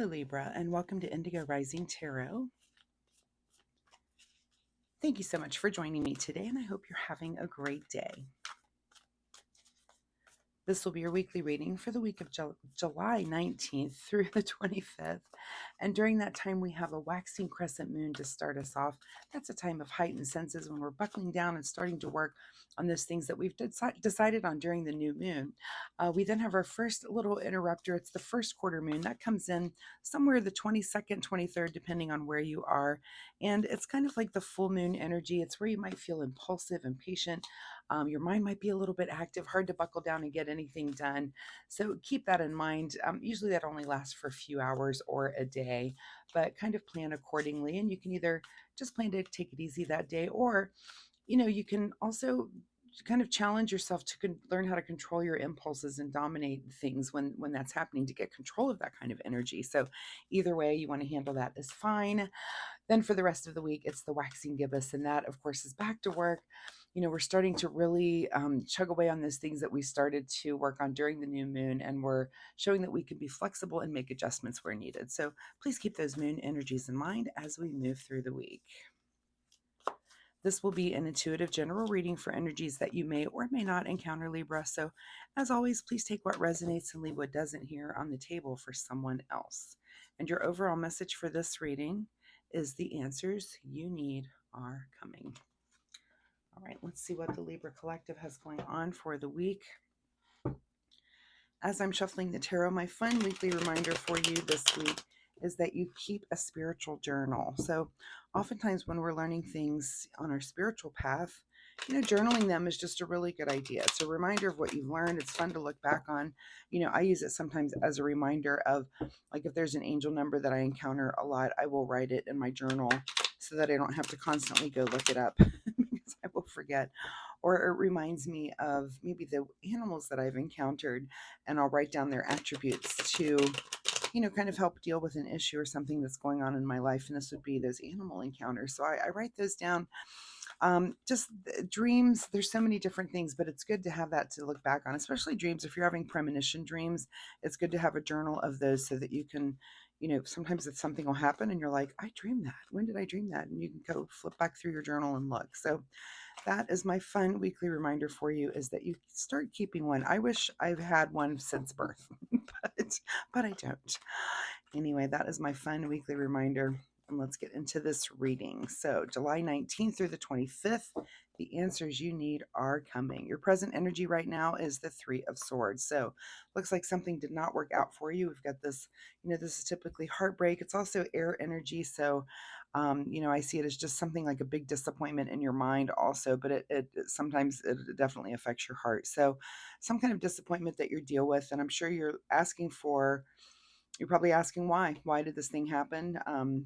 Hello Libra, and welcome to Indigo Rising Tarot. Thank you so much for joining me today, and I hope you're having a great day. This will be your weekly reading for the week of July 19th through the 25th. And during that time, we have a waxing crescent moon to start us off. That's a time of heightened senses when we're buckling down and starting to work on those things that we've decided on during the new moon. We then have our first little interrupter. It's the first quarter moon. That comes in somewhere the 22nd, 23rd, depending on where you are. And it's kind of like the full moon energy. It's where you might feel impulsive, impatient. Your mind might be a little bit active, hard to buckle down and get anything done. So keep that in mind. Usually that only lasts for a few hours or a day, but kind of plan accordingly. And you can either just plan to take it easy that day, or, you can also kind of challenge yourself to learn how to control your impulses and dominate things when that's happening, to get control of that kind of energy. So either way you want to handle that is fine. Then for the rest of the week, it's the waxing gibbous, and that, of course, is back to work. We're starting to really chug away on those things that we started to work on during the new moon, and we're showing that we can be flexible and make adjustments where needed. So please keep those moon energies in mind as we move through the week. This will be an intuitive general reading for energies that you may or may not encounter, Libra. So as always, please take what resonates and leave what doesn't here on the table for someone else. And your overall message for this reading is the answers you need are coming. All right, let's see what the Libra Collective has going on for the week. As I'm shuffling the tarot, my fun weekly reminder for you this week is that you keep a spiritual journal. So oftentimes when we're learning things on our spiritual path, journaling them is just a really good idea. It's a reminder of what you've learned. It's fun to look back on. I use it sometimes as a reminder of, like, if there's an angel number that I encounter a lot, I will write it in my journal so that I don't have to constantly go look it up because I will forget. Or it reminds me of maybe the animals that I've encountered, and I'll write down their attributes to kind of help deal with an issue or something that's going on in my life. And this would be those animal encounters. So I write those down. Just dreams, there's so many different things, but it's good to have that to look back on, especially dreams. If you're having premonition dreams, it's good to have a journal of those so that you can, sometimes it's something will happen and you're like, I dreamed that. When did I dream that? And you can go flip back through your journal and look. So that is my fun weekly reminder for you, is that you start keeping one. I wish I've had one since birth, but I don't. Anyway, that is my fun weekly reminder. And let's get into this reading. So July 19th through the 25th, the answers you need are coming. Your present energy right now is the Three of Swords. So looks like something did not work out for you. We've got this, this is typically heartbreak. It's also air energy. So, I see it as just something like a big disappointment in your mind also, but it sometimes it definitely affects your heart. So some kind of disappointment that you deal with. And I'm sure you're probably asking why did this thing happen?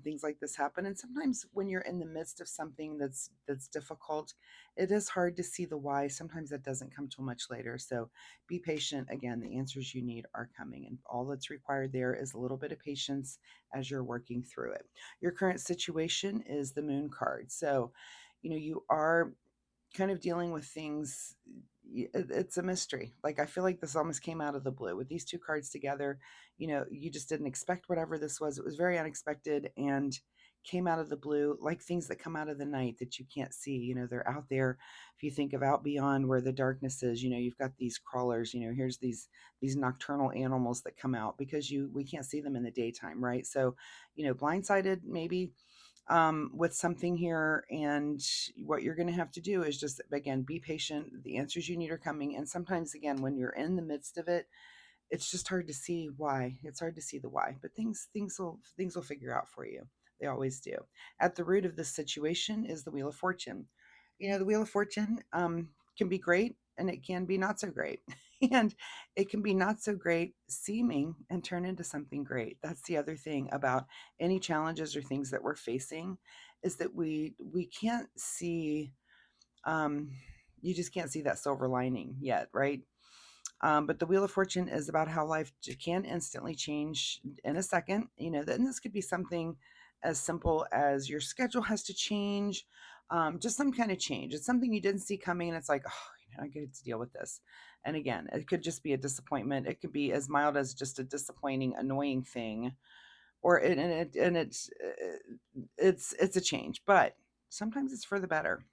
Things like this happen. And sometimes when you're in the midst of something that's difficult, it is hard to see the why. Sometimes that doesn't come till much later. So be patient. Again, the answers you need are coming, and all that's required there is a little bit of patience as you're working through it. Your current situation is the Moon card. So, you are kind of dealing with things. It's a mystery. Like, I feel like this almost came out of the blue with these two cards together. You just didn't expect whatever this was. It was very unexpected and came out of the blue, like things that come out of the night that you can't see. They're out there. If you think of out beyond where the darkness is, you've got these crawlers. Here's these nocturnal animals that come out because we can't see them in the daytime, right? So, blindsided maybe with something here, and what you're going to have to do is just, again, be patient. The answers you need are coming. And sometimes, again, when you're in the midst of it, it's just hard to see why. It's hard to see the why, but things will figure out for you. They always do. At the root of this situation is the Wheel of Fortune. The Wheel of Fortune can be great, and it can be not so great. And it can be not so great seeming and turn into something great. That's the other thing about any challenges or things that we're facing, is that we can't see, you just can't see that silver lining yet, right? But the Wheel of Fortune is about how life can instantly change in a second. And this could be something as simple as your schedule has to change, just some kind of change. It's something you didn't see coming, and it's like, oh, I get to deal with this. And again, it could just be a disappointment. It could be as mild as just a disappointing, annoying thing, or it's a change, but sometimes it's for the better.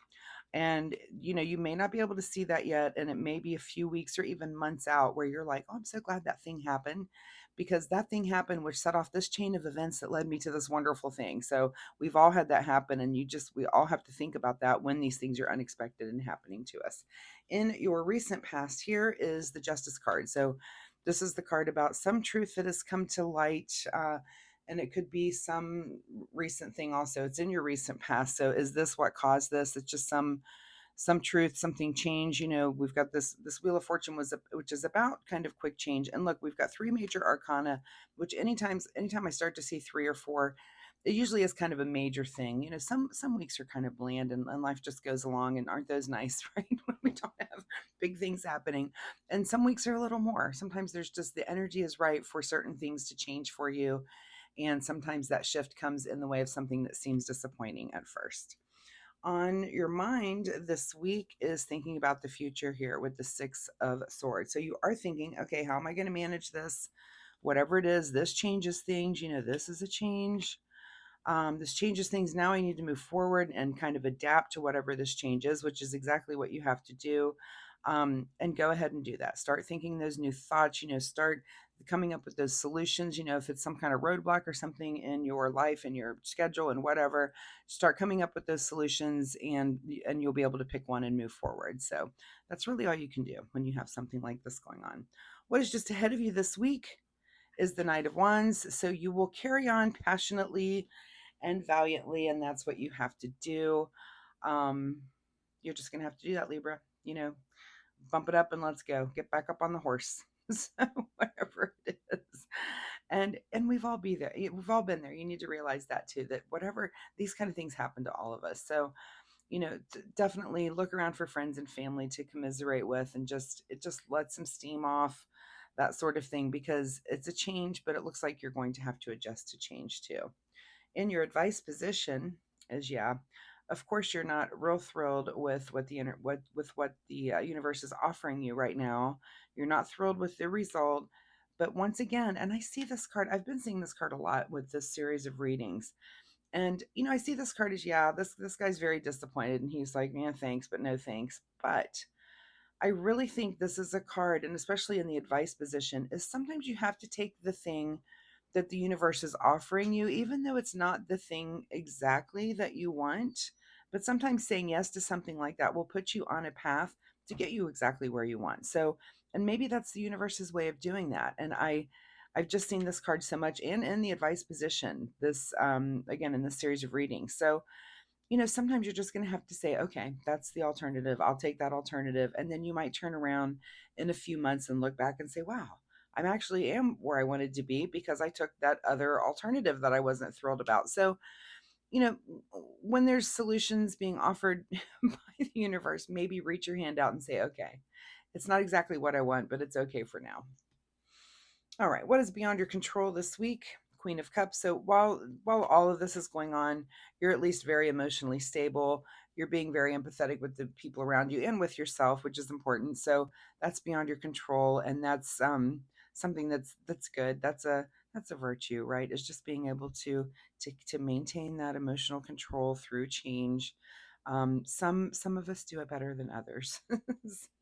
And you may not be able to see that yet, and it may be a few weeks or even months out where you're like, oh, I'm so glad that thing happened, because that thing happened which set off this chain of events that led me to this wonderful thing. So we've all had that happen, and we all have to think about that when these things are unexpected and happening to us. In your recent past, here is the Justice card. So this is the card about some truth that has come to light, and it could be some recent thing also. It's in your recent past. So is this what caused this? It's just some truth, something change. We've got this Wheel of Fortune, which is about kind of quick change. And look, we've got three major arcana, which anytime I start to see three or four, it usually is kind of a major thing. Some weeks are kind of bland, and life just goes along, and aren't those nice, right? When we don't have big things happening. And some weeks are a little more. Sometimes there's just the energy is right for certain things to change for you. And sometimes that shift comes in the way of something that seems disappointing at first. On your mind this week is thinking about the future here with the Six of Swords. So you are thinking, okay, how am I going to manage this? Whatever it is, this changes things. This is a change. This changes things. Now I need to move forward and kind of adapt to whatever this change is, which is exactly what you have to do. And go ahead and do that. Start thinking those new thoughts, start coming up with those solutions. If it's some kind of roadblock or something in your life and your schedule and whatever, start coming up with those solutions, and you'll be able to pick one and move forward. So that's really all you can do when you have something like this going on. What is just ahead of you this week is the Knight of Wands. So you will carry on passionately and valiantly, and that's what you have to do. Um, you're just gonna have to do that, Libra. Bump it up and let's go. Get back up on the horse. So whatever it is, and we've all be there. We've all been there. You need to realize that too. That whatever these kind of things happen to all of us. So definitely look around for friends and family to commiserate with, and it just lets some steam off, that sort of thing, because it's a change, but it looks like you're going to have to adjust to change too. In your advice position is, yeah, of course you're not real thrilled with what the universe is offering you right now. You're not thrilled with the result, but once again, and I see this card, I've been seeing this card a lot with this series of readings, and I see this card as, yeah, this guy's very disappointed, and he's like, man, thanks, but no thanks. But I really think this is a card, and especially in the advice position, is sometimes you have to take the thing that the universe is offering you, even though it's not the thing exactly that you want. But sometimes saying yes to something like that will put you on a path to get you exactly where you want. So, and maybe that's the universe's way of doing that. And I've just seen this card so much, and in the advice position, this again in this series of readings. So sometimes you're just going to have to say, okay, that's the alternative. I'll take that alternative. And then you might turn around in a few months and look back and say, wow, I'm actually am where I wanted to be because I took that other alternative that I wasn't thrilled about. So, you know, when there's solutions being offered by the universe, maybe reach your hand out and say, okay, it's not exactly what I want, but it's okay for now. All right, what is beyond your control this week? Queen of Cups. So while all of this is going on, you're at least very emotionally stable. You're being very empathetic with the people around you and with yourself, which is important. So that's beyond your control, and that's something that's good. That's a virtue, right? Is just being able to maintain that emotional control through change. Some of us do it better than others.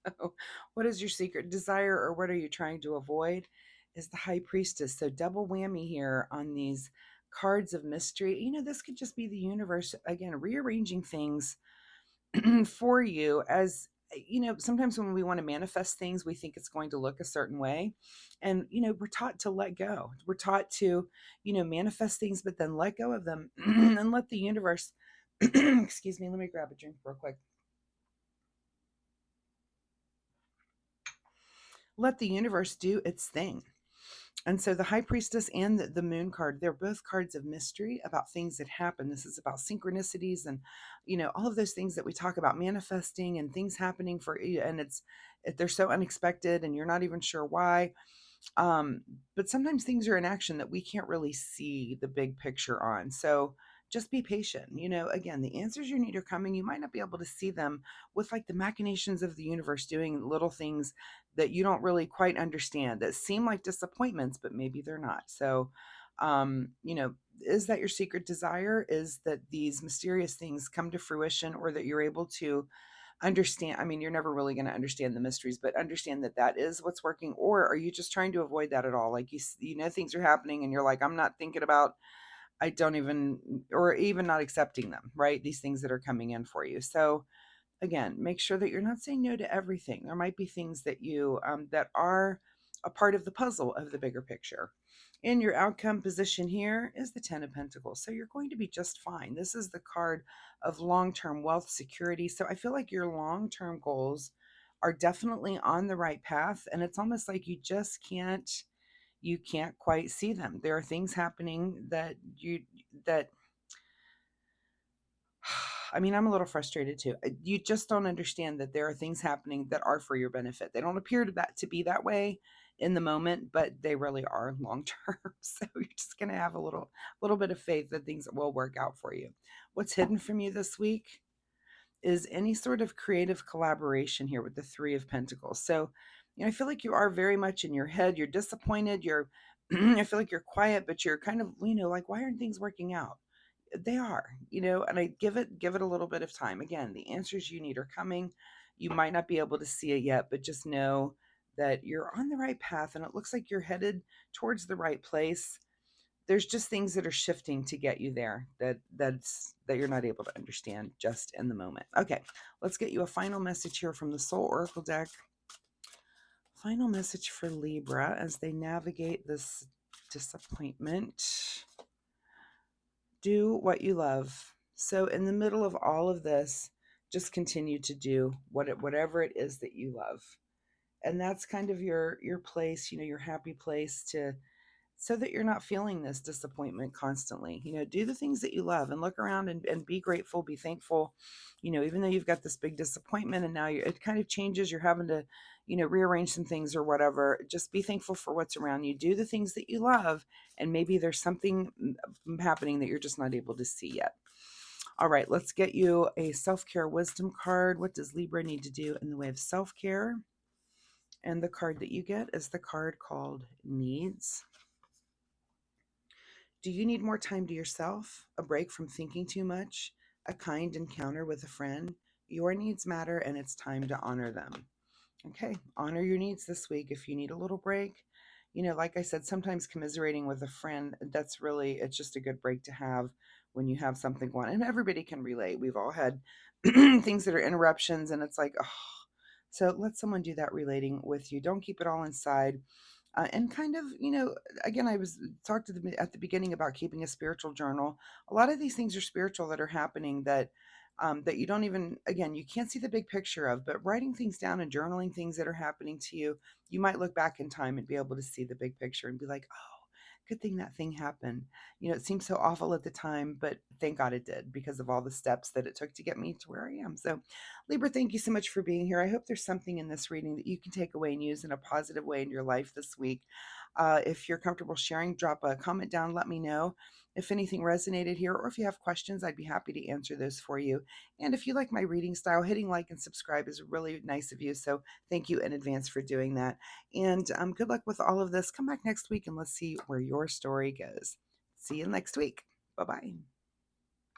So, what is your secret desire, or what are you trying to avoid? Is the High Priestess. So double whammy here on these cards of mystery. This could just be the universe again rearranging things for you. As sometimes when we want to manifest things, we think it's going to look a certain way, and we're taught to let go. We're taught to manifest things, but then let go of them and let the universe excuse me, let me grab a drink real quick. Let the universe do its thing. And so the High Priestess and the Moon card, they're both cards of mystery about things that happen. This is about synchronicities and, all of those things that we talk about, manifesting and things happening for you. And they're so unexpected and you're not even sure why. Um, but sometimes things are in action that we can't really see the big picture on. So just be patient. Again, the answers you need are coming. You might not be able to see them with like the machinations of the universe doing little things that you don't really quite understand that seem like disappointments, but maybe they're not. So You know, is that your secret desire? Is that these mysterious things come to fruition, or that you're able to understand? I mean, you're never really going to understand the mysteries, but understand that that is what's working. Or are you just trying to avoid that at all? Like you know, things are happening and you're like, I'm not thinking about, I don't even, or even not accepting them, right? These things that are coming in for you. So again, make sure that you're not saying no to everything. There might be things that you that are a part of the puzzle of the bigger picture. In your outcome position here is the Ten of Pentacles. So you're going to be just fine. This is the card of long-term wealth security. So I feel like your long-term goals are definitely on the right path, and it's almost like you can't quite see them. There are things happening that I mean, I'm a little frustrated too. You just don't understand that there are things happening that are for your benefit. They don't appear to be that way in the moment, but they really are long term. So you're just going to have a little bit of faith that things will work out for you. What's hidden from you this week is any sort of creative collaboration here with the Three of Pentacles. So, you know, I feel like you are very much in your head. You're disappointed. You're I feel like you're quiet, but you're kind of, you know, like, why aren't things working out? They are, you know, and I give it a little bit of time. Again, the answers you need are coming. You might not be able to see it yet, but just know that you're on the right path and it looks like you're headed towards the right place. There's just things that are shifting to get you there that you're not able to understand just in the moment. Okay, let's get you a final message here from the Soul Oracle deck. Final message for Libra as they navigate this disappointment. Do what you love. So in the middle of all of this, just continue to do whatever it is that you love. And that's kind of your place, you know, your happy place, to so that you're not feeling this disappointment constantly. You know, do the things that you love and look around and be grateful, be thankful. You know, even though you've got this big disappointment and now it kind of changes, you're having to, you know, rearrange some things or whatever. Just be thankful for what's around you. Do the things that you love, and maybe there's something happening that you're just not able to see yet. All right, let's get you a self-care wisdom card. What does Libra need to do in the way of self-care? And the card that you get is the card called Needs. Do you need more time to yourself? A break from thinking too much? A kind encounter with a friend? Your needs matter and it's time to honor them. Okay, honor your needs this week. If you need a little break, you know, like I said, sometimes commiserating with a friend, it's just a good break to have when you have something going on. And everybody can relate. We've all had things that are interruptions, and it's like, oh, so let someone do that relating with you. Don't keep it all inside. And kind of, you know, again, I was talked to the at the beginning about keeping a spiritual journal. A lot of these things are spiritual that are happening that you don't even, again, you can't see the big picture of, but writing things down and journaling things that are happening to you, you might look back in time and be able to see the big picture and be like, oh, good thing that thing happened. You know, it seemed so awful at the time, but thank God it did, because of all the steps that it took to get me to where I am. So, Libra, thank you so much for being here. I hope there's something in this reading that you can take away and use in a positive way in your life this week. If you're comfortable sharing, drop a comment down. Let me know if anything resonated here, or if you have questions, I'd be happy to answer those for you. And if you like my reading style, hitting like and subscribe is really nice of you. So thank you in advance for doing that. And good luck with all of this. Come back next week and let's see where your story goes. See you next week. Bye-bye.